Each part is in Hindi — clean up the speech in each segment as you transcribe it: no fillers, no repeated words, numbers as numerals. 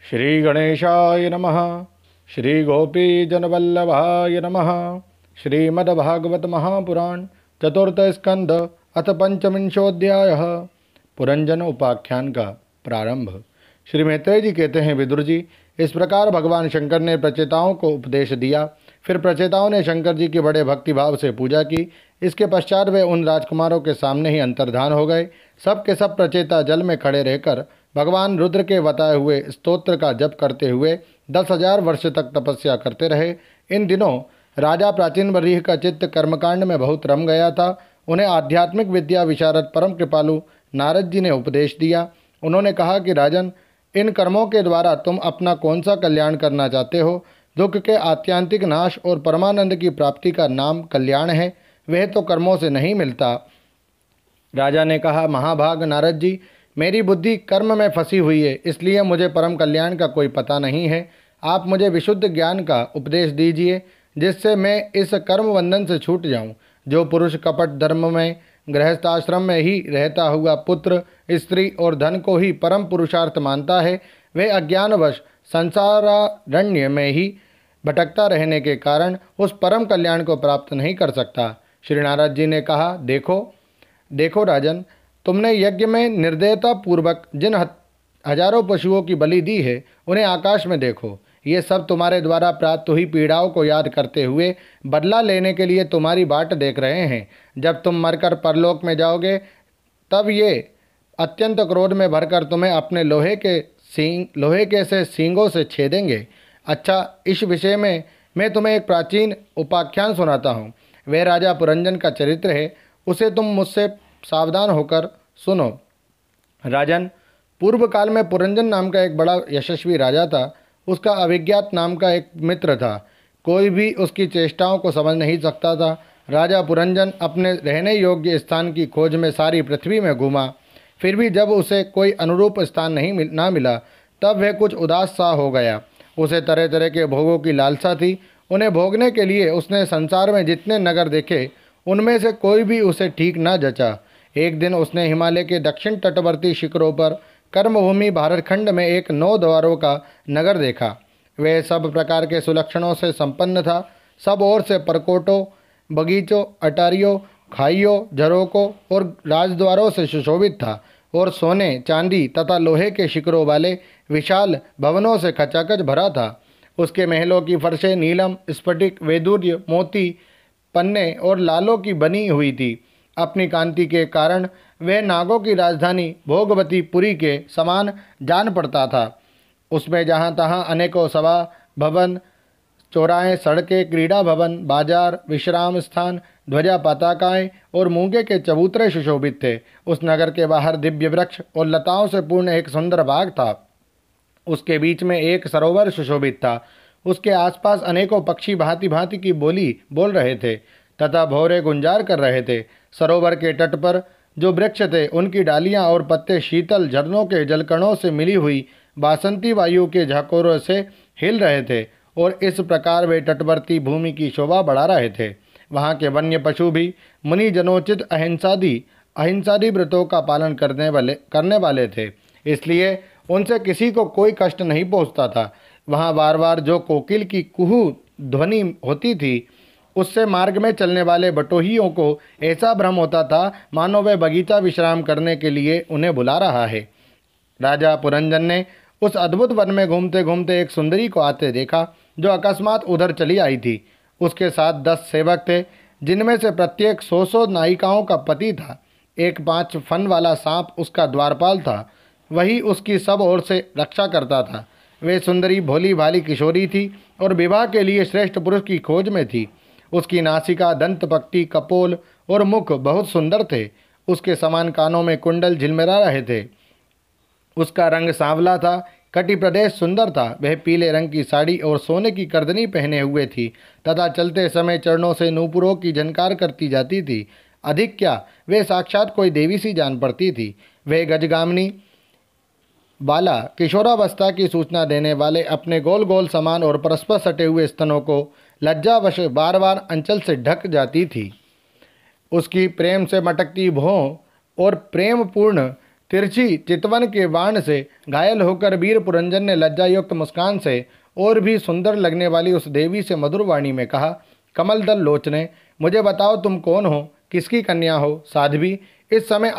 श्री गणेशाय नमः। श्री गोपीजनवल्लभाय नमः। श्रीमद्भागवत महापुराण चतुर्थ स्कंद अथ पंचविंशोऽध्यायः। पुरंजन उपाख्यान का प्रारंभ। श्री मैत्रेय जी कहते हैं, विदुर जी, इस प्रकार भगवान शंकर ने प्रचेताओं को उपदेश दिया। फिर प्रचेताओं ने शंकर जी की बड़े भक्तिभाव से पूजा की। इसके पश्चात वे उन राजकुमारों के सामने ही अंतर्धान हो गए। सब के सब प्रचेता जल में खड़े रहकर भगवान रुद्र के बताए हुए स्तोत्र का जप करते हुए 10,000 वर्ष तक तपस्या करते रहे। इन दिनों राजा प्राचीन बरीह का चित्त कर्मकांड में बहुत रम गया था। उन्हें आध्यात्मिक विद्या विशारद परम कृपालु नारद जी ने उपदेश दिया। उन्होंने कहा कि राजन, इन कर्मों के द्वारा तुम अपना कौन सा कल्याण करना चाहते हो? दुख के आत्यांतिक नाश और परमानंद की प्राप्ति का नाम कल्याण है, वह तो कर्मों से नहीं मिलता। राजा ने कहा, महाभाग नारद जी, मेरी बुद्धि कर्म में फंसी हुई है, इसलिए मुझे परम कल्याण का कोई पता नहीं है। आप मुझे विशुद्ध ज्ञान का उपदेश दीजिए, जिससे मैं इस कर्म बंधन से छूट जाऊं। जो पुरुष कपट धर्म में गृहस्थाश्रम में ही रहता हुआ पुत्र, स्त्री और धन को ही परम पुरुषार्थ मानता है, वह अज्ञानवश संसारारण्य में ही भटकता रहने के कारण उस परम कल्याण को प्राप्त नहीं कर सकता। श्री नारद जी ने कहा, देखो राजन, तुमने यज्ञ में निर्दयता पूर्वक जिन हजारों पशुओं की बलि दी है, उन्हें आकाश में देखो। ये सब तुम्हारे द्वारा प्राप्त हुई पीड़ाओं को याद करते हुए बदला लेने के लिए तुम्हारी बाट देख रहे हैं। जब तुम मरकर परलोक में जाओगे, तब ये अत्यंत क्रोध में भरकर तुम्हें अपने लोहे के से सींगों से छेदेंगे। अच्छा, इस विषय में मैं तुम्हें एक प्राचीन उपाख्यान सुनाता हूँ। वह राजा पुरंजन का चरित्र है, उसे तुम मुझसे सावधान होकर सुनो। राजन, पूर्व काल में पुरंजन नाम का एक बड़ा यशस्वी राजा था। उसका अभिज्ञात नाम का एक मित्र था। कोई भी उसकी चेष्टाओं को समझ नहीं सकता था। राजा पुरंजन अपने रहने योग्य स्थान की खोज में सारी पृथ्वी में घूमा। फिर भी जब उसे कोई अनुरूप स्थान ना मिला, तब वह कुछ उदास सा हो गया। उसे तरह तरह के भोगों की लालसा थी। उन्हें भोगने के लिए उसने संसार में जितने नगर देखे, उनमें से कोई भी उसे ठीक न जचा। एक दिन उसने हिमालय के दक्षिण तटवर्ती शिखरों पर कर्मभूमि भारतखंड में एक 9 द्वारों का नगर देखा। वह सब प्रकार के सुलक्षणों से संपन्न था। सब ओर से परकोटों, बगीचों, अटारियों, खाइयों, झरोकों और राजद्वारों से सुशोभित था और सोने, चांदी तथा लोहे के शिखरों वाले विशाल भवनों से खचाखच भरा था। उसके महलों की फर्शें नीलम, स्फटिक, वैदूर्य, मोती, पन्ने और लालों की बनी हुई थी। अपनी कांति के कारण वह नागों की राजधानी भोगवती पुरी के समान जान पड़ता था। उसमें जहाँ तहाँ अनेकों सभा भवन, चौराहे, सड़कें, क्रीड़ा भवन, बाजार, विश्राम स्थान, ध्वजा पताकाएँ और मूंगे के चबूतरे सुशोभित थे। उस नगर के बाहर दिव्य वृक्ष और लताओं से पूर्ण एक सुंदर बाग था। उसके बीच में एक सरोवर सुशोभित था। उसके आसपास अनेकों पक्षी भांति भांति की बोली बोल रहे थे तथा भौरे गुंजार कर रहे थे। सरोवर के तट पर जो वृक्ष थे, उनकी डालियां और पत्ते शीतल झरनों के जलकणों से मिली हुई बासंती वायु के झकोरों से हिल रहे थे और इस प्रकार वे तटवर्ती भूमि की शोभा बढ़ा रहे थे। वहाँ के वन्य पशु भी मुनि जनोचित अहिंसादी व्रतों का पालन करने वाले थे, इसलिए उनसे किसी को कोई कष्ट नहीं पहुँचता था। वहाँ बार बार जो कोकिल की कुहू ध्वनि होती थी, उससे मार्ग में चलने वाले बटोहियों को ऐसा भ्रम होता था मानो वह बगीचा विश्राम करने के लिए उन्हें बुला रहा है। राजा पुरंजन ने उस अद्भुत वन में घूमते घूमते एक सुंदरी को आते देखा, जो अकस्मात उधर चली आई थी। उसके साथ 10 सेवक थे, जिनमें से प्रत्येक 100 नायिकाओं का पति था। एक 5 फन वाला सांप उसका द्वारपाल था, वही उसकी सब ओर से रक्षा करता था। वे सुंदरी भोली भाली किशोरी थी और विवाह के लिए श्रेष्ठ पुरुष की खोज में थी। उसकी नासिका, दंतपट्टी, कपोल और मुख बहुत सुंदर थे। उसके समान कानों में कुंडल झिलमिला रहे थे। उसका रंग सांवला था, कटि प्रदेश सुंदर था। वह पीले रंग की साड़ी और सोने की करदनी पहने हुए थी तथा चलते समय चरणों से नूपुरों की झनकार करती जाती थी। अधिक क्या, वे साक्षात कोई देवी सी जान पड़ती थी। वह गजगामिनी बाला, किशोरावस्था की सूचना देने वाले अपने गोल गोल समान और परस्पर सटे हुए स्तनों को लज्जावश बार बार अंचल से ढक जाती थी। उसकी प्रेम से मटकती भौं और प्रेम पूर्ण तिरछी चितवन के बाण से घायल होकर वीर पुरंजन ने लज्जायुक्त मुस्कान से और भी सुंदर लगने वाली उस देवी से मधुर वाणी में कहा, कमल दल लोचने, मुझे बताओ तुम कौन हो, किसकी कन्या हो? साध्वी, इस समय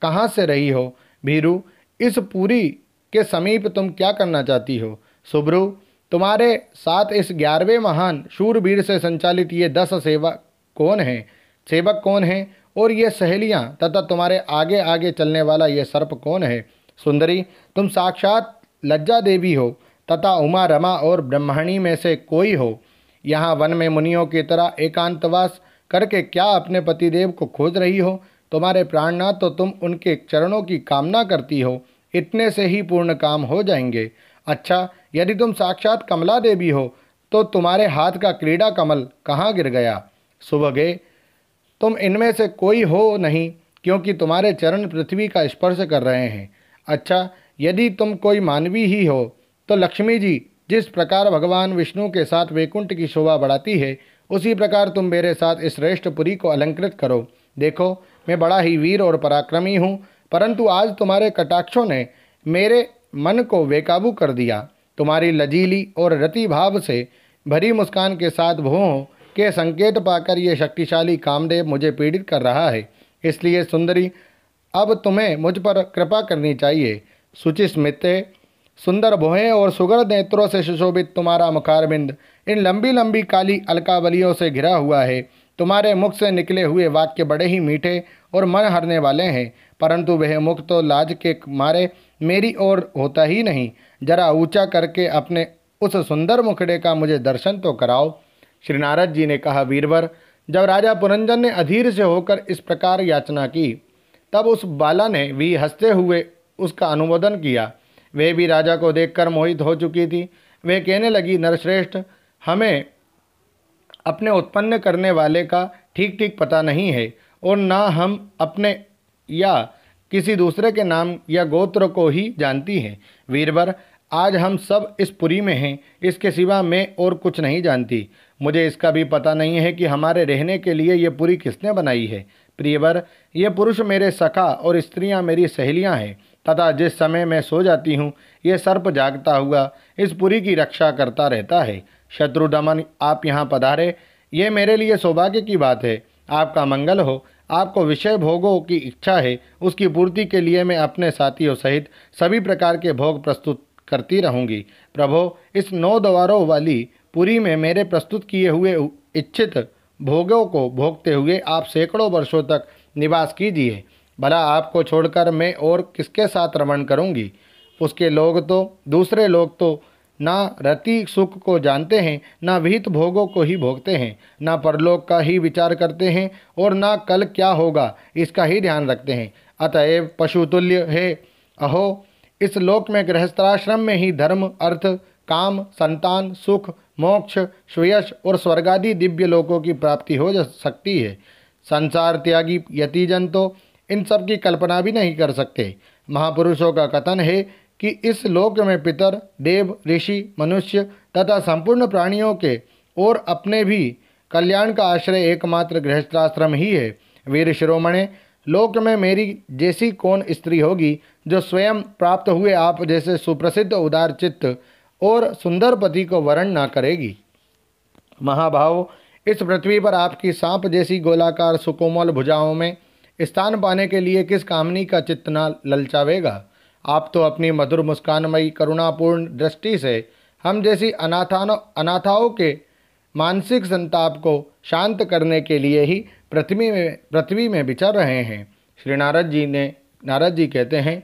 कहाँ से रही हो? भीरू, इस पुरी के समीप तुम क्या करना चाहती हो? सुब्रू, तुम्हारे साथ इस 11वें महान शूरवीर से संचालित ये 10 सेवक कौन हैं और ये सहेलियां तथा तुम्हारे आगे आगे चलने वाला ये सर्प कौन है? सुंदरी, तुम साक्षात लज्जा देवी हो तथा उमा, रमा और ब्रह्मणी में से कोई हो। यहाँ वन में मुनियों की तरह एकांतवास करके क्या अपने पतिदेव को खोज रही हो? तुम्हारे प्राणनाथ तो तुम उनके चरणों की कामना करती हो, इतने से ही पूर्ण काम हो जाएंगे। अच्छा, यदि तुम साक्षात कमला देवी हो तो तुम्हारे हाथ का क्रीड़ा कमल कहाँ गिर गया? सुभगे, तुम इनमें से कोई हो नहीं, क्योंकि तुम्हारे चरण पृथ्वी का स्पर्श कर रहे हैं। अच्छा, यदि तुम कोई मानवी ही हो तो लक्ष्मी जी जिस प्रकार भगवान विष्णु के साथ वैकुंठ की शोभा बढ़ाती है, उसी प्रकार तुम मेरे साथ इस श्रेष्ठ पुरी को अलंकृत करो। देखो, मैं बड़ा ही वीर और पराक्रमी हूँ, परंतु आज तुम्हारे कटाक्षों ने मेरे मन को बेकाबू कर दिया। तुम्हारी लजीली और रति भाव से भरी मुस्कान के साथ भुवों के संकेत पाकर ये शक्तिशाली कामदेव मुझे पीड़ित कर रहा है। इसलिए सुंदरी, अब तुम्हें मुझ पर कृपा करनी चाहिए। शुचिस्मिते, सुंदर भुहें और सुगढ़ नेत्रों से सुशोभित तुम्हारा मुखारबिंद इन लंबी लंबी काली अलकावलियों से घिरा हुआ है। तुम्हारे मुख से निकले हुए वाक्य बड़े ही मीठे और मन हरने वाले हैं, परंतु वह मुख तो लाज के मारे मेरी ओर होता ही नहीं। जरा ऊंचा करके अपने उस सुंदर मुखड़े का मुझे दर्शन तो कराओ। श्री नारद जी ने कहा, वीरवर, जब राजा पुरंजन ने अधीर से होकर इस प्रकार याचना की, तब उस बाला ने भी हंसते हुए उसका अनुमोदन किया। वे भी राजा को देखकर मोहित हो चुकी थी। वे कहने लगी, नरश्रेष्ठ, हमें अपने उत्पन्न करने वाले का ठीक ठीक पता नहीं है और ना हम अपने या किसी दूसरे के नाम या गोत्र को ही जानती हैं। वीरवर, आज हम सब इस पुरी में हैं, इसके सिवा मैं और कुछ नहीं जानती। मुझे इसका भी पता नहीं है कि हमारे रहने के लिए ये पुरी किसने बनाई है। प्रियवर, ये पुरुष मेरे सखा और स्त्रियां मेरी सहेलियां हैं तथा जिस समय मैं सो जाती हूँ, ये सर्प जागता हुआ इस पुरी की रक्षा करता रहता है। शत्रु दमन, आप यहाँ पधारे, ये मेरे लिए सौभाग्य की बात है। आपका मंगल हो। आपको विषय भोगों की इच्छा है, उसकी पूर्ति के लिए मैं अपने साथियों सहित सभी प्रकार के भोग प्रस्तुत करती रहूँगी। प्रभो, इस 9 द्वारों वाली पुरी में मेरे प्रस्तुत किए हुए इच्छित भोगों को भोगते हुए आप सैकड़ों वर्षों तक निवास कीजिए। भला आपको छोड़कर मैं और किसके साथ रमण करूंगी? दूसरे लोग तो ना रति सुख को जानते हैं, ना विहित भोगों को ही भोगते हैं, ना परलोक का ही विचार करते हैं और ना कल क्या होगा इसका ही ध्यान रखते हैं। अतएव पशुतुल्य है। अहो, इस लोक में गृहस्थाश्रम में ही धर्म, अर्थ, काम, संतान, सुख, मोक्ष, श्रेयस और स्वर्गादि दिव्य लोकों की प्राप्ति हो सकती है। संसार त्यागी यतिजन तो इन सब की कल्पना भी नहीं कर सकते। महापुरुषों का कथन है कि इस लोक में पितर, देव, ऋषि, मनुष्य तथा संपूर्ण प्राणियों के और अपने भी कल्याण का आश्रय एकमात्र गृहस्थाश्रम ही है। वीर शिरोमणे, लोक में मेरी जैसी कौन स्त्री होगी जो स्वयं प्राप्त हुए आप जैसे सुप्रसिद्ध उदार चित्त और सुंदर पति को वरण न करेगी। महाभाव, इस पृथ्वी पर आपकी सांप जैसी गोलाकार सुकोमल भुजाओं में स्थान पाने के लिए किस कामनी का चित्त न ललचावेगा? आप तो अपनी मधुर मुस्कानमयी करुणापूर्ण दृष्टि से हम जैसी अनाथाओं के मानसिक संताप को शांत करने के लिए ही पृथ्वी में विचर रहे हैं। श्री नारद जी कहते हैं,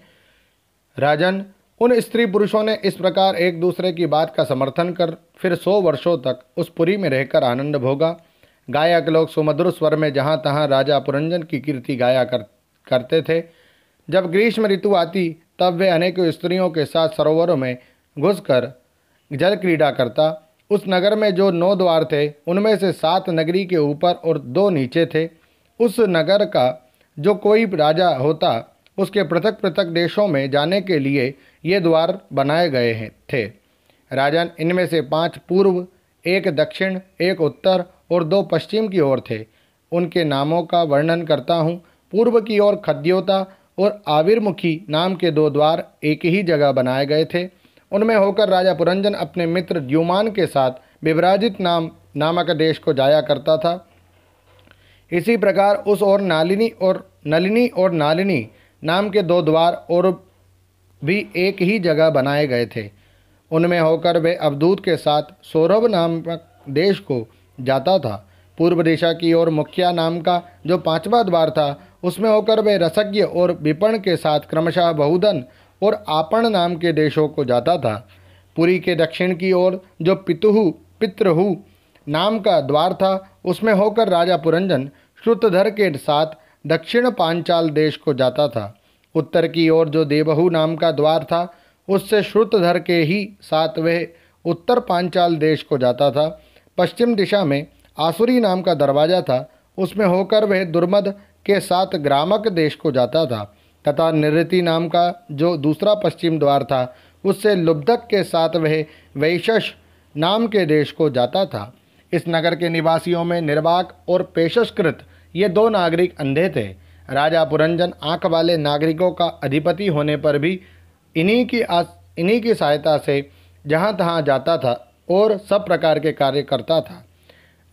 राजन, उन स्त्री पुरुषों ने इस प्रकार एक दूसरे की बात का समर्थन कर फिर 100 वर्षों तक उस पुरी में रहकर आनंद भोगा। गायक लोग सुमधुर स्वर में जहाँ तहाँ राजा पुरंजन की कीर्ति गाया करते थे। जब ग्रीष्म ऋतु आती तब वे अनेकों स्त्रियों के साथ सरोवरों में घुसकर जल क्रीड़ा करता। उस नगर में जो 9 द्वार थे, उनमें से 7 नगरी के ऊपर और 2 नीचे थे। उस नगर का जो कोई राजा होता, उसके पृथक पृथक देशों में जाने के लिए ये द्वार बनाए गए थे। राजन, इनमें से 5 पूर्व, 1 दक्षिण, 1 उत्तर और 2 पश्चिम की ओर थे। उनके नामों का वर्णन करता हूँ। पूर्व की ओर खद्योता और आविर्मुखी नाम के 2 द्वार एक ही जगह बनाए गए थे। उनमें होकर राजा पुरंजन अपने मित्र द्युमान के साथ विभ्राजित नामक देश को जाया करता था। इसी प्रकार उस ओर नलिनी और नालिनी नाम के 2 द्वार और भी एक ही जगह बनाए गए थे। उनमें होकर वे अवधूत के साथ सौरभ नामक देश को जाता था। पूर्व दिशा की ओर मुखिया नाम का जो 5वां द्वार था, उसमें होकर वे रसज्ञ और विपण के साथ क्रमशः बहुधन और आपण नाम के देशों को जाता था। पुरी के दक्षिण की ओर जो पितृहु नाम का द्वार था, उसमें होकर राजा पुरंजन श्रुतधर के साथ दक्षिण पांचाल देश को जाता था। उत्तर की ओर जो देवहु नाम का द्वार था, उससे श्रुतधर के ही साथ वह उत्तर पांचाल देश को जाता था। पश्चिम दिशा में आसुरी नाम का दरवाजा था, उसमें होकर वह दुर्मद के साथ ग्रामक देश को जाता था। तथा निरृति नाम का जो दूसरा पश्चिम द्वार था, उससे लुब्धक के साथ वह वैशश नाम के देश को जाता था। इस नगर के निवासियों में निर्वाक और पेशस्कृत ये 2 नागरिक अंधे थे। राजा पुरंजन आँख वाले नागरिकों का अधिपति होने पर भी इन्हीं की सहायता से जहाँ तहाँ जाता था और सब प्रकार के कार्य करता था।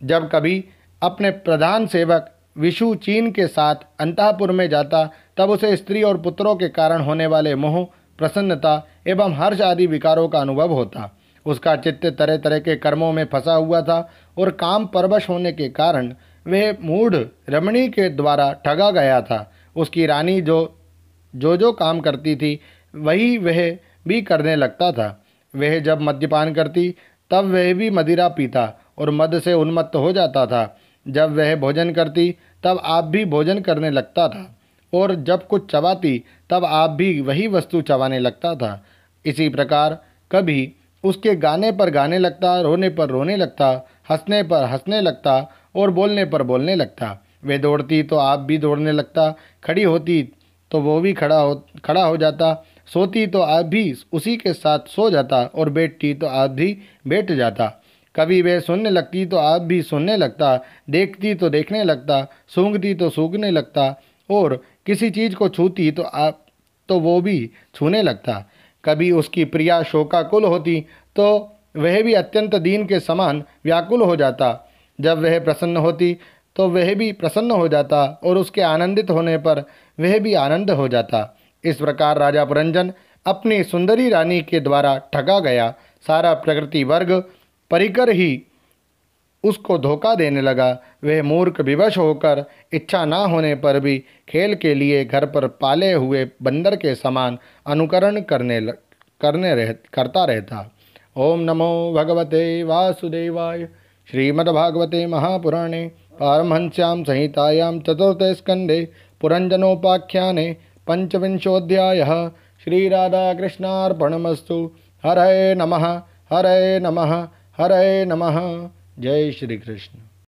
जब कभी अपने प्रधान सेवक विशु चीन के साथ अंतःपुर में जाता, तब उसे स्त्री और पुत्रों के कारण होने वाले मोह, प्रसन्नता एवं हर्ष आदि विकारों का अनुभव होता। उसका चित्त तरह तरह के कर्मों में फंसा हुआ था और काम परवश होने के कारण वह मूढ़ रमणी के द्वारा ठगा गया था। उसकी रानी जो काम करती थी, वही वह भी करने लगता था। वह जब मद्यपान करती, तब वह भी मदिरा पीता और मद से उन्मत्त हो जाता था। जब वह भोजन करती, तब आप भी भोजन करने लगता था, और जब कुछ चबाती, तब आप भी वही वस्तु चबाने लगता था। इसी प्रकार कभी उसके गाने पर गाने लगता, रोने पर रोने लगता, हंसने पर हंसने लगता और बोलने पर बोलने लगता। वे दौड़ती तो आप भी दौड़ने लगता, खड़ी होती तो वो भी खड़ा हो जाता, सोती तो आप भी उसी के साथ सो जाता और बैठती तो आप भी बैठ जाता। कभी वे सुनने लगती तो आप भी सुनने लगता, देखती तो देखने लगता, सूंघती तो सूंघने लगता और किसी चीज़ को छूती तो वो भी छूने लगता। कभी उसकी प्रिया शोकाकुल होती तो वह भी अत्यंत दीन के समान व्याकुल हो जाता। जब वह प्रसन्न होती तो वह भी प्रसन्न हो जाता और उसके आनंदित होने पर वह भी आनंद हो जाता। इस प्रकार राजा पुरंजन अपनी सुंदरी रानी के द्वारा ठगा गया। सारा प्रकृति वर्ग परिकर ही उसको धोखा देने लगा। वह मूर्ख विवश होकर इच्छा ना होने पर भी खेल के लिए घर पर पाले हुए बंदर के समान अनुकरण करता रहता। ओम नमो भगवते वासुदेवाय। श्रीमद्भागवते महापुराणे पारमहंस्यां संहितायां चतुर्थे स्कंदे पुरंजनोपाख्याने पंचविंशोऽध्यायः। श्रीराधाकृष्णार्पणमस्तु। हरे नमः, हरे नमः, हरे नमः। जय श्री कृष्ण।